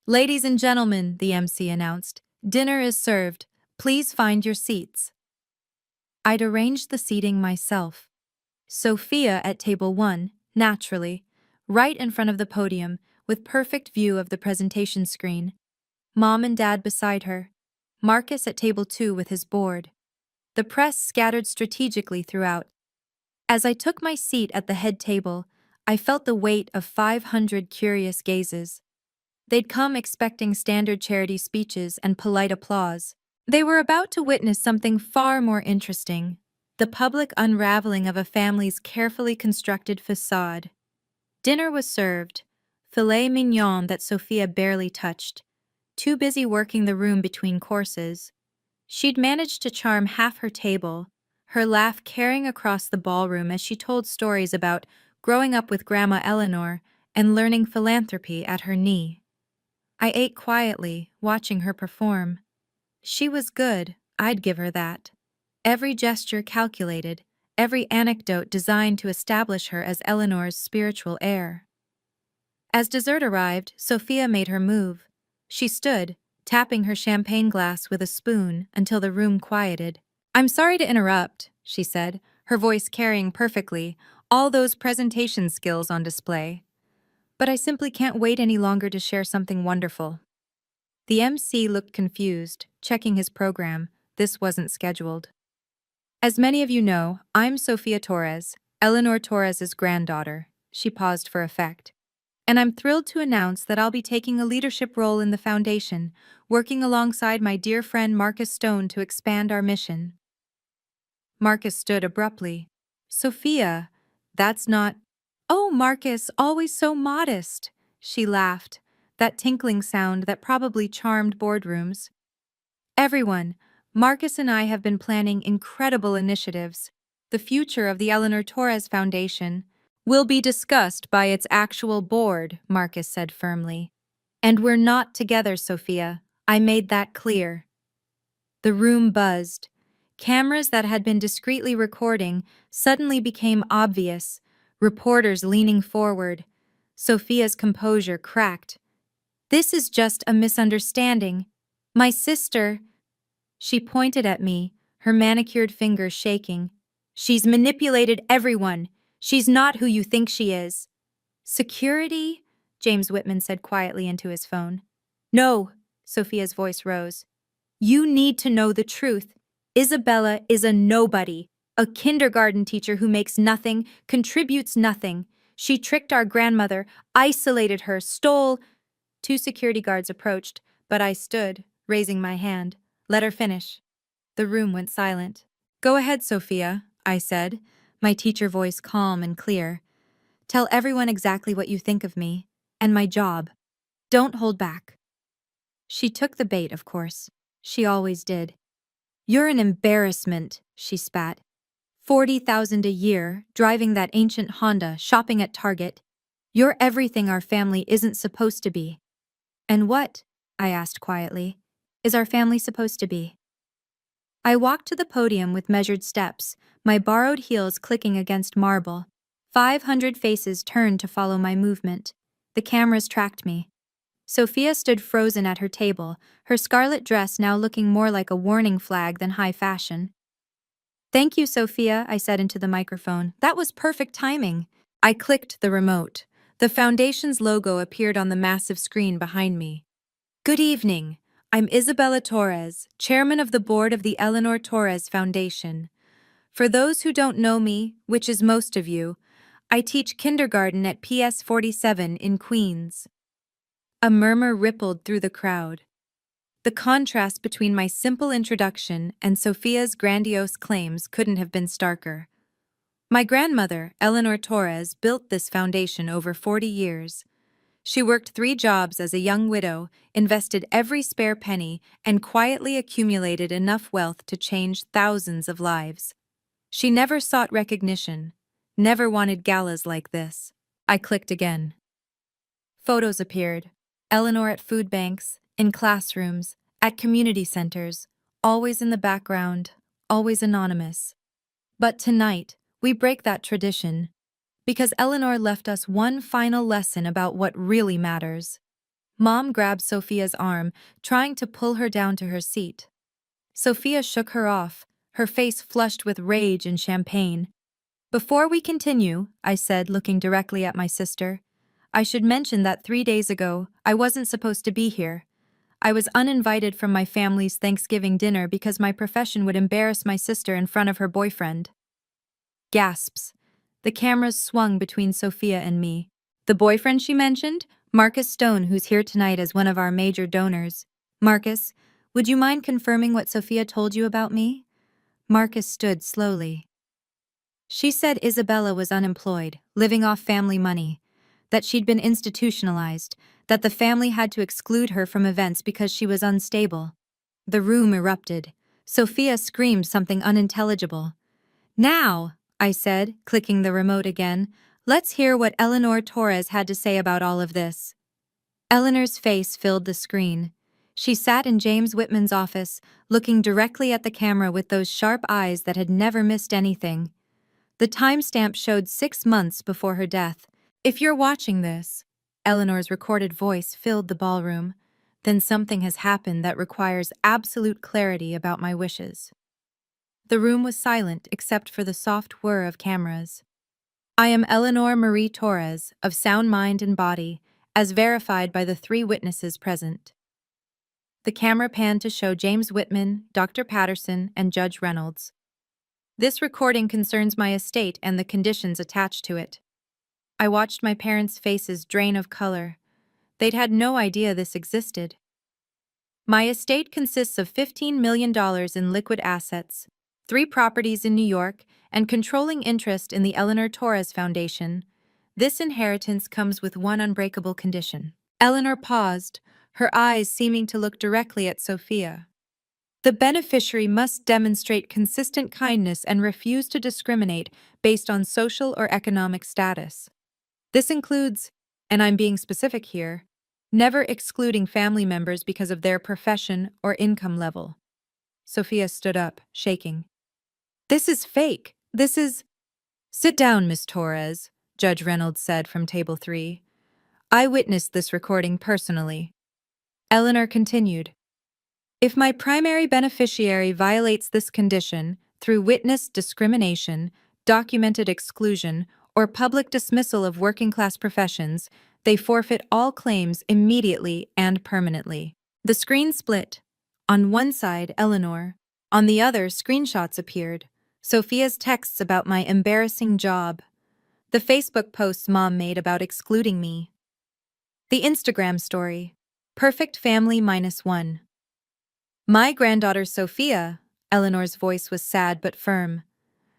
Ladies and gentlemen, the MC announced, dinner is served. Please find your seats. I'd arranged the seating myself. Sophia at table 1, naturally, right in front of the podium, with perfect view of the presentation screen. Mom and Dad beside her. Marcus at table 2 with his board. The press scattered strategically throughout. As I took my seat at the head table, I felt the weight of 500 curious gazes. They'd come expecting standard charity speeches and polite applause. They were about to witness something far more interesting, the public unraveling of a family's carefully constructed facade. Dinner was served, filet mignon that Sophia barely touched, too busy working the room between courses. She'd managed to charm half her table, her laugh carrying across the ballroom as she told stories about growing up with Grandma Eleanor and learning philanthropy at her knee. I ate quietly, watching her perform. She was good, I'd give her that. Every gesture calculated, every anecdote designed to establish her as Eleanor's spiritual heir. As dessert arrived, Sophia made her move. She stood, tapping her champagne glass with a spoon until the room quieted. I'm sorry to interrupt, she said, her voice carrying perfectly, all those presentation skills on display. But I simply can't wait any longer to share something wonderful. The MC looked confused, checking his program. This wasn't scheduled. As many of you know, I'm Sophia Torres, Eleanor Torres's granddaughter. She paused for effect. And I'm thrilled to announce that I'll be taking a leadership role in the foundation, working alongside my dear friend Marcus Stone to expand our mission. Marcus stood abruptly. Sophia, that's not... Oh, Marcus, always so modest, she laughed, that tinkling sound that probably charmed boardrooms. Everyone, Marcus and I have been planning incredible initiatives. The future of the Eleanor Torres Foundation will be discussed by its actual board, Marcus said firmly. And we're not together, Sophia. I made that clear. The room buzzed. Cameras that had been discreetly recording suddenly became obvious, reporters leaning forward. Sophia's composure cracked. "This is just a misunderstanding. My sister—" She pointed at me, her manicured fingers shaking. "She's manipulated everyone. She's not who you think she is." "Security?" James Whitman said quietly into his phone. "No," Sophia's voice rose. "You need to know the truth. Isabella is a nobody, a kindergarten teacher who makes nothing, contributes nothing. She tricked our grandmother, isolated her, stole—" Two security guards approached, but I stood, raising my hand. "Let her finish." The room went silent. "Go ahead, Sophia," I said, my teacher voice calm and clear. "Tell everyone exactly what you think of me, and my job. Don't hold back." She took the bait, of course. She always did. "You're an embarrassment," she spat. 40,000 a year, driving that ancient Honda, shopping at Target. You're everything our family isn't supposed to be." "And what," I asked quietly, "is our family supposed to be?" I walked to the podium with measured steps, my borrowed heels clicking against marble. 500 faces turned to follow my movement. The cameras tracked me. Sophia stood frozen at her table, her scarlet dress now looking more like a warning flag than high fashion. "Thank you, Sophia," I said into the microphone. "That was perfect timing." I clicked the remote. The foundation's logo appeared on the massive screen behind me. "Good evening. I'm Isabella Torres, chairman of the board of the Eleanor Torres Foundation. For those who don't know me, which is most of you, I teach kindergarten at PS 47 in Queens." A murmur rippled through the crowd. The contrast between my simple introduction and Sophia's grandiose claims couldn't have been starker. My grandmother, Eleanor Torres, built this foundation over 40 years. She worked 3 jobs as a young widow, invested every spare penny, and quietly accumulated enough wealth to change thousands of lives. She never sought recognition, never wanted galas like this. I clicked again. Photos appeared. Eleanor at food banks, in classrooms, at community centers, always in the background, always anonymous. But tonight, we break that tradition, because Eleanor left us one final lesson about what really matters. Mom grabbed Sophia's arm, trying to pull her down to her seat. Sophia shook her off, her face flushed with rage and champagne. "Before we continue," I said, looking directly at my sister, "I should mention that 3 days ago, I wasn't supposed to be here. I was uninvited from my family's Thanksgiving dinner because my profession would embarrass my sister in front of her boyfriend." Gasps. The cameras swung between Sophia and me. "The boyfriend she mentioned? Marcus Stone, who's here tonight as one of our major donors. Marcus, would you mind confirming what Sophia told you about me?" Marcus stood slowly. "She said Isabella was unemployed, living off family money, that she'd been institutionalized, that the family had to exclude her from events because she was unstable." The room erupted. Sophia screamed something unintelligible. "Now," I said, clicking the remote again, "let's hear what Eleanor Torres had to say about all of this." Eleanor's face filled the screen. She sat in James Whitman's office, looking directly at the camera with those sharp eyes that had never missed anything. The timestamp showed 6 months before her death. "If you're watching this," Eleanor's recorded voice filled the ballroom, "then something has happened that requires absolute clarity about my wishes." The room was silent except for the soft whir of cameras. "I am Eleanor Marie Torres, of sound mind and body, as verified by the 3 witnesses present." The camera panned to show James Whitman, Dr. Patterson, and Judge Reynolds. "This recording concerns my estate and the conditions attached to it." I watched my parents' faces drain of color. They'd had no idea this existed. "My estate consists of $15 million in liquid assets, 3 properties in New York, and controlling interest in the Eleanor Torres Foundation. This inheritance comes with one unbreakable condition." Eleanor paused, her eyes seeming to look directly at Sophia. "The beneficiary must demonstrate consistent kindness and refuse to discriminate based on social or economic status. This includes, and I'm being specific here, never excluding family members because of their profession or income level." Sophia stood up, shaking. This is fake. This is. Sit down, Miss Torres, Judge Reynolds said from table 3. I witnessed this recording personally. Eleanor continued. If my primary beneficiary violates this condition through witness discrimination, documented exclusion, or public dismissal of working-class professions, they forfeit all claims immediately and permanently. The screen split. On one side, Eleanor. On the other, screenshots appeared. Sophia's texts about my embarrassing job. The Facebook posts Mom made about excluding me. The Instagram story. Perfect family -1. My granddaughter Sophia, Eleanor's voice was sad but firm,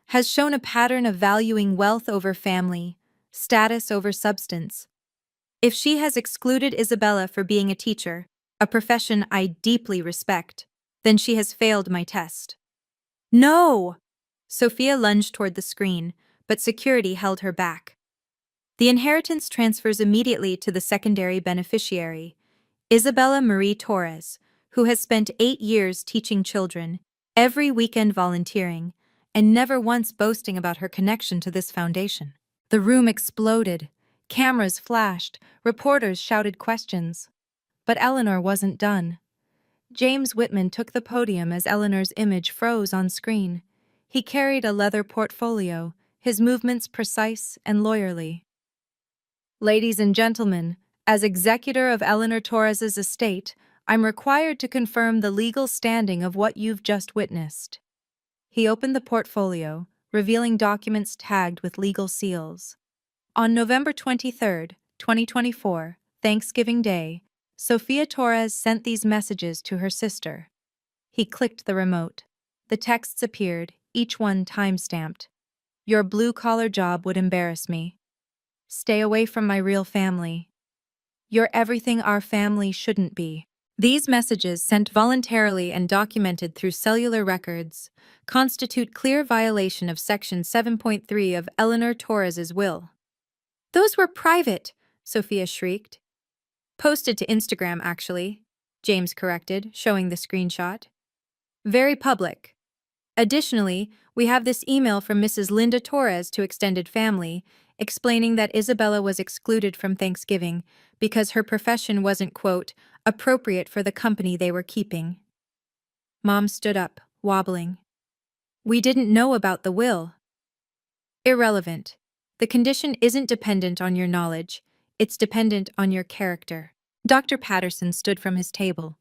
has shown a pattern of valuing wealth over family, status over substance. If she has excluded Isabella for being a teacher, a profession I deeply respect, then she has failed my test. No! Sophia lunged toward the screen, but security held her back. The inheritance transfers immediately to the secondary beneficiary, Isabella Marie Torres, who has spent 8 years teaching children, every weekend volunteering, and never once boasting about her connection to this foundation. The room exploded. Cameras flashed. Reporters shouted questions. But Eleanor wasn't done. James Whitman took the podium as Eleanor's image froze on screen. He carried a leather portfolio, his movements precise and lawyerly. Ladies and gentlemen, as executor of Eleanor Torres's estate, I'm required to confirm the legal standing of what you've just witnessed. He opened the portfolio, revealing documents tagged with legal seals. On November 23, 2024, Thanksgiving Day, Sophia Torres sent these messages to her sister. He clicked the remote. The texts appeared, each one time-stamped. Your blue-collar job would embarrass me. Stay away from my real family. You're everything our family shouldn't be. These messages, sent voluntarily and documented through cellular records, constitute clear violation of Section 7.3 of Eleanor Torres's will. Those were private, Sophia shrieked. Posted to Instagram, actually, James corrected, showing the screenshot. Very public. Additionally, we have this email from Mrs. Linda Torres to extended family, explaining that Isabella was excluded from Thanksgiving because her profession wasn't, quote, appropriate for the company they were keeping. Mom stood up, wobbling. We didn't know about the will. Irrelevant. The condition isn't dependent on your knowledge. It's dependent on your character. Dr. Patterson stood from his table.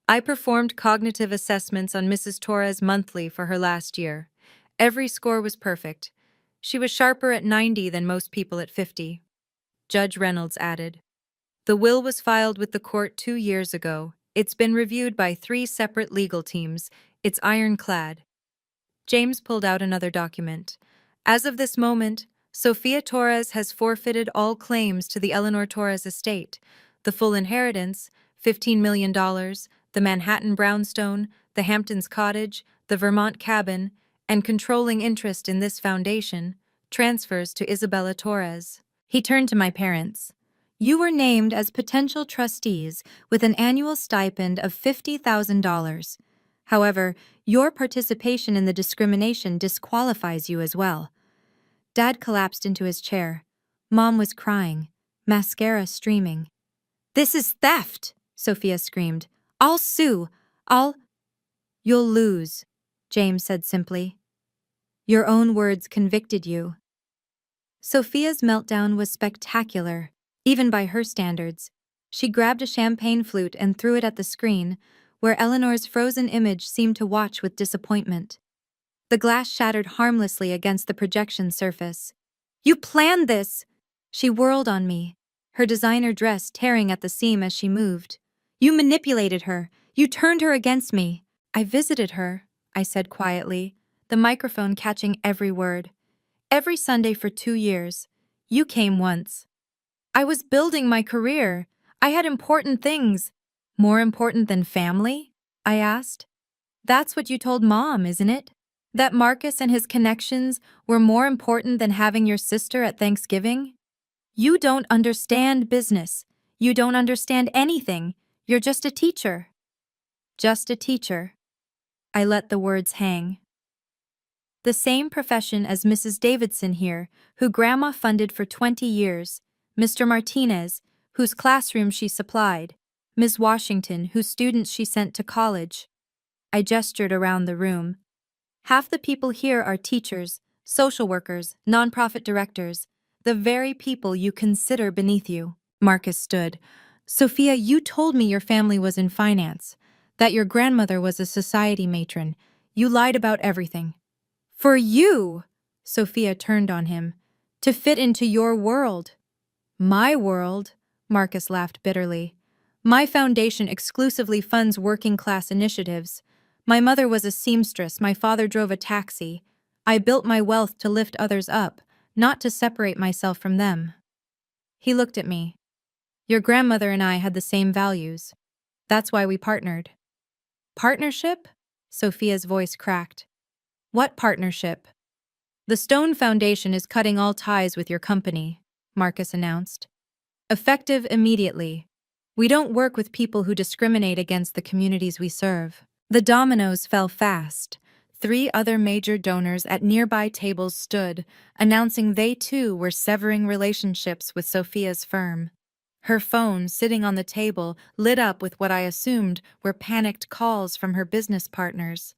I performed cognitive assessments on Mrs. Torres monthly for her last year. Every score was perfect. She was sharper at 90 than most people at 50. Judge Reynolds added. The will was filed with the court 2 years ago. It's been reviewed by 3 separate legal teams. It's ironclad. James pulled out another document. As of this moment, Sophia Torres has forfeited all claims to the Eleanor Torres estate, the full inheritance, $15 million, the Manhattan brownstone, the Hamptons cottage, the Vermont cabin, and controlling interest in this foundation, transfers to Isabella Torres. He turned to my parents. You were named as potential trustees with an annual stipend of $50,000. However, your participation in the discrimination disqualifies you as well. Dad collapsed into his chair. Mom was crying, mascara streaming. This is theft, Sophia screamed. I'll sue. You'll lose, James said simply. Your own words convicted you. Sophia's meltdown was spectacular, even by her standards. She grabbed a champagne flute and threw it at the screen, where Eleanor's frozen image seemed to watch with disappointment. The glass shattered harmlessly against the projection surface. You planned this! She whirled on me, her designer dress tearing at the seam as she moved. You manipulated her. You turned her against me. I visited her, I said quietly, the microphone catching every word. Every Sunday for 2 years. You came once. I was building my career. I had important things. More important than family? I asked. That's what you told Mom, isn't it? That Marcus and his connections were more important than having your sister at Thanksgiving? You don't understand business. You don't understand anything. You're just a teacher. Just a teacher. I let the words hang. The same profession as Mrs. Davidson here, who Grandma funded for 20 years, Mr. Martinez, whose classroom she supplied, Ms. Washington, whose students she sent to college. I gestured around the room. Half the people here are teachers, social workers, nonprofit directors, the very people you consider beneath you. Marcus stood. Sophia, you told me your family was in finance, that your grandmother was a society matron. You lied about everything. For you, Sophia turned on him, to fit into your world. My world, Marcus laughed bitterly. My foundation exclusively funds working-class initiatives. My mother was a seamstress, my father drove a taxi. I built my wealth to lift others up, not to separate myself from them. He looked at me. Your grandmother and I had the same values. That's why we partnered. Partnership? Sophia's voice cracked. What partnership? The Stone Foundation is cutting all ties with your company, Marcus announced. Effective immediately. We don't work with people who discriminate against the communities we serve. The dominoes fell fast. 3 other major donors at nearby tables stood, announcing they too were severing relationships with Sophia's firm. Her phone, sitting on the table, lit up with what I assumed were panicked calls from her business partners.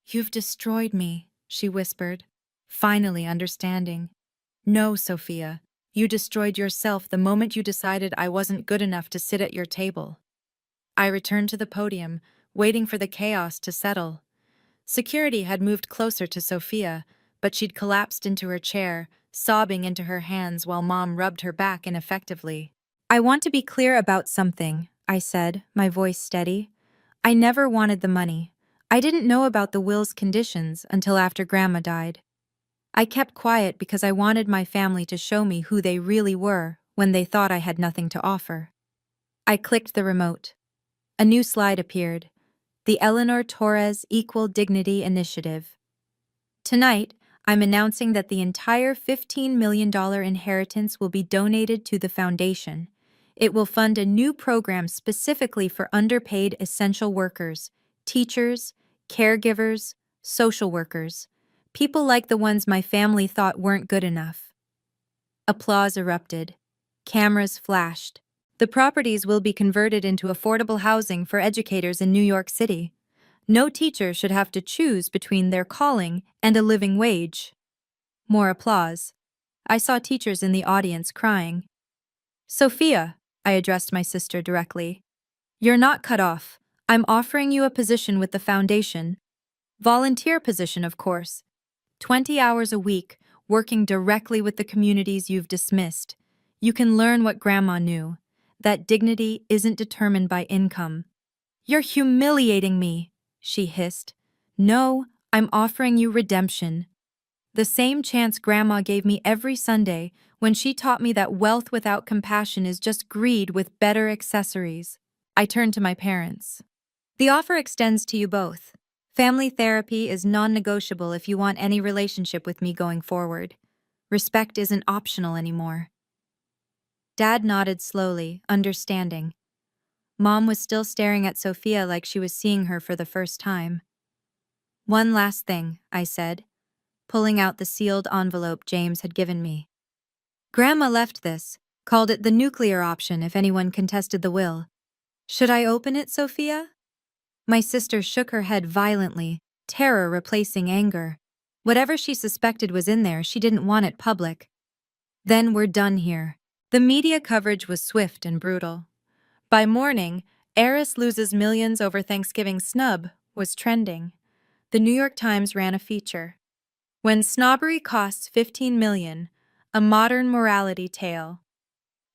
You've destroyed me, she whispered, finally understanding. No, Sophia. You destroyed yourself the moment you decided I wasn't good enough to sit at your table. I returned to the podium, waiting for the chaos to settle. Security had moved closer to Sophia, but she'd collapsed into her chair, sobbing into her hands while Mom rubbed her back ineffectively. I want to be clear about something, I said, my voice steady. I never wanted the money. I didn't know about the will's conditions until after Grandma died. I kept quiet because I wanted my family to show me who they really were when they thought I had nothing to offer. I clicked the remote. A new slide appeared. The Eleanor Torres Equal Dignity Initiative. Tonight, I'm announcing that the entire $15 million inheritance will be donated to the foundation. It will fund a new program specifically for underpaid essential workers, teachers, caregivers, social workers, people like the ones my family thought weren't good enough. Applause erupted. Cameras flashed. The properties will be converted into affordable housing for educators in New York City. No teacher should have to choose between their calling and a living wage. More applause. I saw teachers in the audience crying. Sophia, I addressed my sister directly. You're not cut off. I'm offering you a position with the foundation. Volunteer position, of course. 20 hours a week, working directly with the communities you've dismissed. You can learn what Grandma knew, that dignity isn't determined by income. You're humiliating me, she hissed. No, I'm offering you redemption. The same chance Grandma gave me every Sunday when she taught me that wealth without compassion is just greed with better accessories. I turned to my parents. The offer extends to you both. Family therapy is non-negotiable if you want any relationship with me going forward. Respect isn't optional anymore. Dad nodded slowly, understanding. Mom was still staring at Sophia like she was seeing her for the first time. One last thing, I said, pulling out the sealed envelope James had given me. Grandma left this, called it the nuclear option if anyone contested the will. Should I open it, Sophia? My sister shook her head violently, terror replacing anger. Whatever she suspected was in there, she didn't want it public. Then we're done here. The media coverage was swift and brutal. By morning, heiress loses millions over Thanksgiving snub was trending. The New York Times ran a feature. When snobbery costs $15 million, a modern morality tale.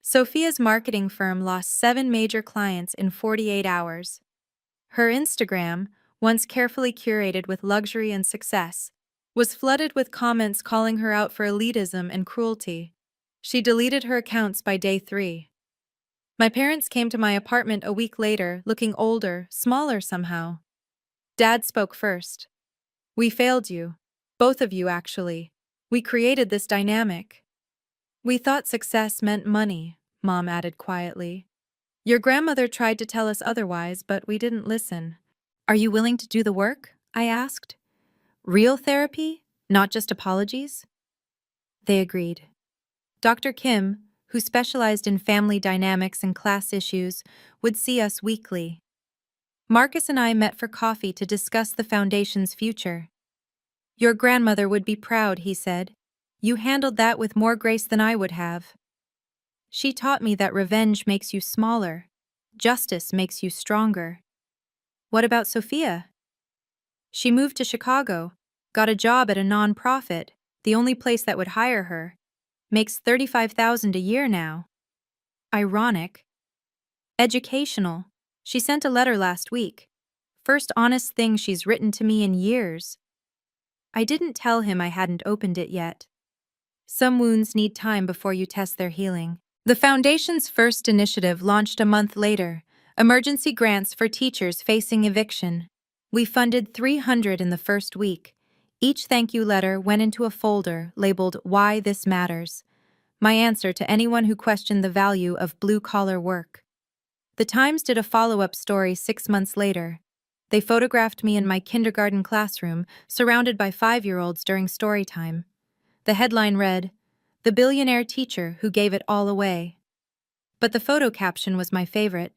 Sophia's marketing firm lost 7 major clients in 48 hours. Her Instagram, once carefully curated with luxury and success, was flooded with comments calling her out for elitism and cruelty. She deleted her accounts by day 3. My parents came to my apartment a week later, looking older, smaller somehow. Dad spoke first. We failed you. Both of you, actually. We created this dynamic. We thought success meant money, Mom added quietly. Your grandmother tried to tell us otherwise, but we didn't listen. Are you willing to do the work? I asked. Real therapy, not just apologies? They agreed. Dr. Kim, who specialized in family dynamics and class issues, would see us weekly. Marcus and I met for coffee to discuss the foundation's future. Your grandmother would be proud, he said. You handled that with more grace than I would have. She taught me that revenge makes you smaller. Justice makes you stronger. What about Sophia? She moved to Chicago, got a job at a non-profit, the only place that would hire her. Makes $35,000 a year now. Ironic. Educational. She sent a letter last week. First honest thing she's written to me in years. I didn't tell him I hadn't opened it yet. Some wounds need time before you test their healing. The Foundation's first initiative launched a month later, emergency grants for teachers facing eviction. We funded 300 in the first week. Each thank you letter went into a folder labeled Why This Matters, my answer to anyone who questioned the value of blue-collar work. The Times did a follow-up story 6 months later. They photographed me in my kindergarten classroom, surrounded by 5-year-olds during story time. The headline read, "The Billionaire Teacher Who Gave It All Away." But the photo caption was my favorite.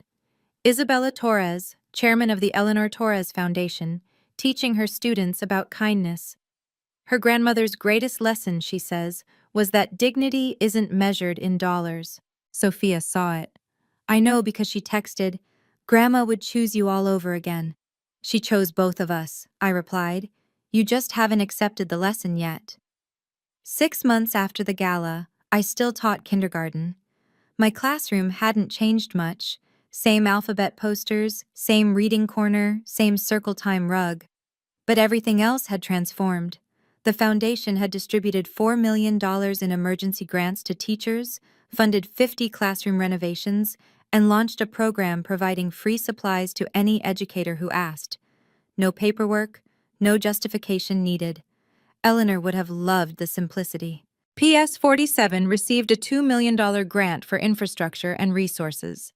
Isabella Torres, chairman of the Eleanor Torres Foundation, teaching her students about kindness. Her grandmother's greatest lesson, she says, was that dignity isn't measured in dollars. Sophia saw it. I know because she texted, "Grandma would choose you all over again." She chose both of us, I replied. You just haven't accepted the lesson yet. 6 months after the gala, I still taught kindergarten. My classroom hadn't changed much. Same alphabet posters, same reading corner, same circle time rug. But everything else had transformed. The foundation had distributed $4 million in emergency grants to teachers, funded 50 classroom renovations, and launched a program providing free supplies to any educator who asked. No paperwork, no justification needed. Eleanor would have loved the simplicity. PS 47 received a $2 million grant for infrastructure and resources.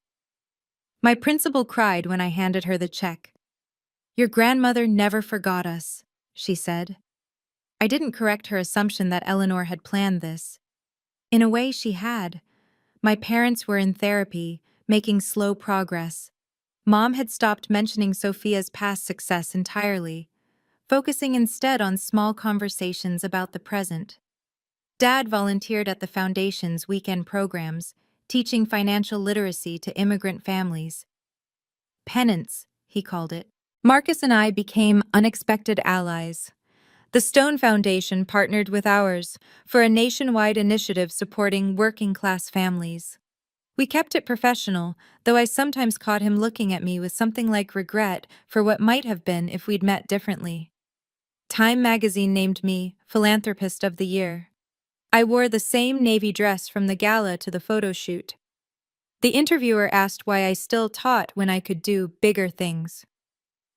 My principal cried when I handed her the check. Your grandmother never forgot us, she said. I didn't correct her assumption that Eleanor had planned this. In a way, she had. My parents were in therapy, making slow progress. Mom had stopped mentioning Sophia's past success entirely, focusing instead on small conversations about the present. Dad volunteered at the Foundation's weekend programs, teaching financial literacy to immigrant families. Penance, he called it. Marcus and I became unexpected allies. The Stone Foundation partnered with ours for a nationwide initiative supporting working-class families. We kept it professional, though I sometimes caught him looking at me with something like regret for what might have been if we'd met differently. Time magazine named me Philanthropist of the Year. I wore the same navy dress from the gala to the photo shoot. The interviewer asked why I still taught when I could do bigger things.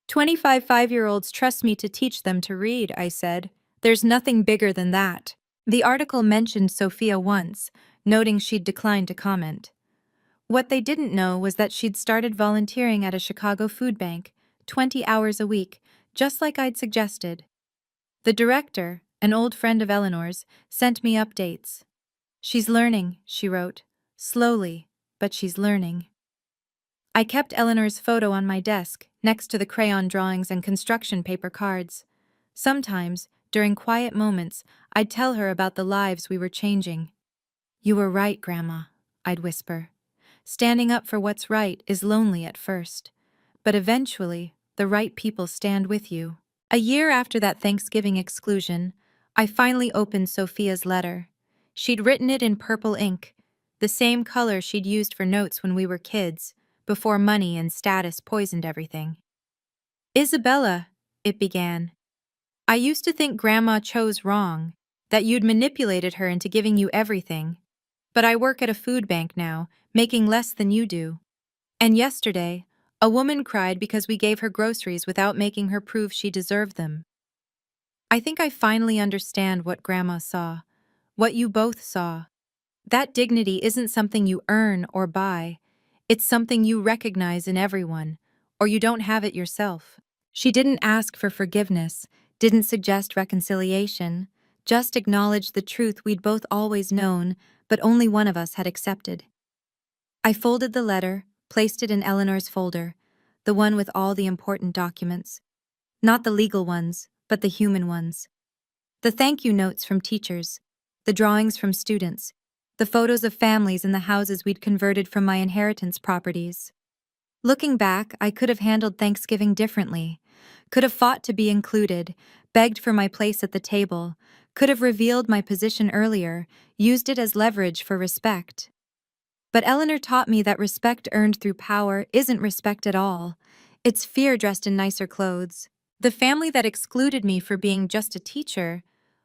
25 5-year-olds trust me to teach them to read, I said. There's nothing bigger than that. The article mentioned Sophia once, noting she'd declined to comment. What they didn't know was that she'd started volunteering at a Chicago food bank, 20 hours a week, just like I'd suggested. The director, an old friend of Eleanor's, sent me updates. She's learning, she wrote. Slowly, but she's learning. I kept Eleanor's photo on my desk, next to the crayon drawings and construction paper cards. Sometimes, during quiet moments, I'd tell her about the lives we were changing. You were right, Grandma, I'd whisper. Standing up for what's right is lonely at first, but eventually, the right people stand with you. A year after that Thanksgiving exclusion, I finally opened Sophia's letter. She'd written it in purple ink, the same color she'd used for notes when we were kids, before money and status poisoned everything. Isabella, it began. I used to think Grandma chose wrong, that you'd manipulated her into giving you everything. But I work at a food bank now, making less than you do. And yesterday, a woman cried because we gave her groceries without making her prove she deserved them. I think I finally understand what Grandma saw, what you both saw. That dignity isn't something you earn or buy. It's something you recognize in everyone, or you don't have it yourself. She didn't ask for forgiveness, didn't suggest reconciliation, just acknowledged the truth we'd both always known, but only one of us had accepted. I folded the letter, placed it in Eleanor's folder, the one with all the important documents. Not the legal ones, but the human ones. The thank you notes from teachers, the drawings from students, the photos of families in the houses we'd converted from my inheritance properties. Looking back, I could have handled Thanksgiving differently, could have fought to be included, begged for my place at the table, could have revealed my position earlier, used it as leverage for respect. But Eleanor taught me that respect earned through power isn't respect at all. It's fear dressed in nicer clothes. The family that excluded me for being just a teacher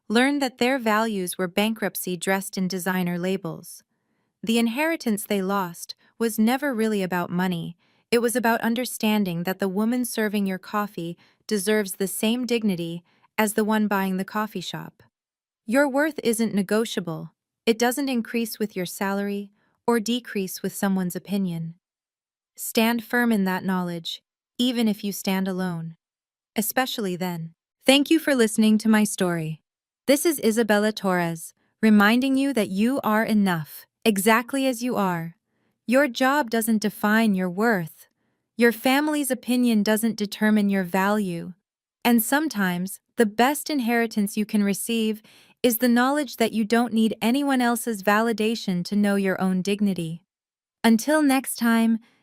learned that their values were bankruptcy dressed in designer labels. The inheritance they lost was never really about money. It was about understanding that the woman serving your coffee deserves the same dignity as the one buying the coffee shop. Your worth isn't negotiable. It doesn't increase with your salary or decrease with someone's opinion. Stand firm in that knowledge, even if you stand alone. Especially then. Thank you for listening to my story. This is Isabella Torres, reminding you that you are enough, exactly as you are. Your job doesn't define your worth. Your family's opinion doesn't determine your value. And sometimes, the best inheritance you can receive is the knowledge that you don't need anyone else's validation to know your own dignity. Until next time,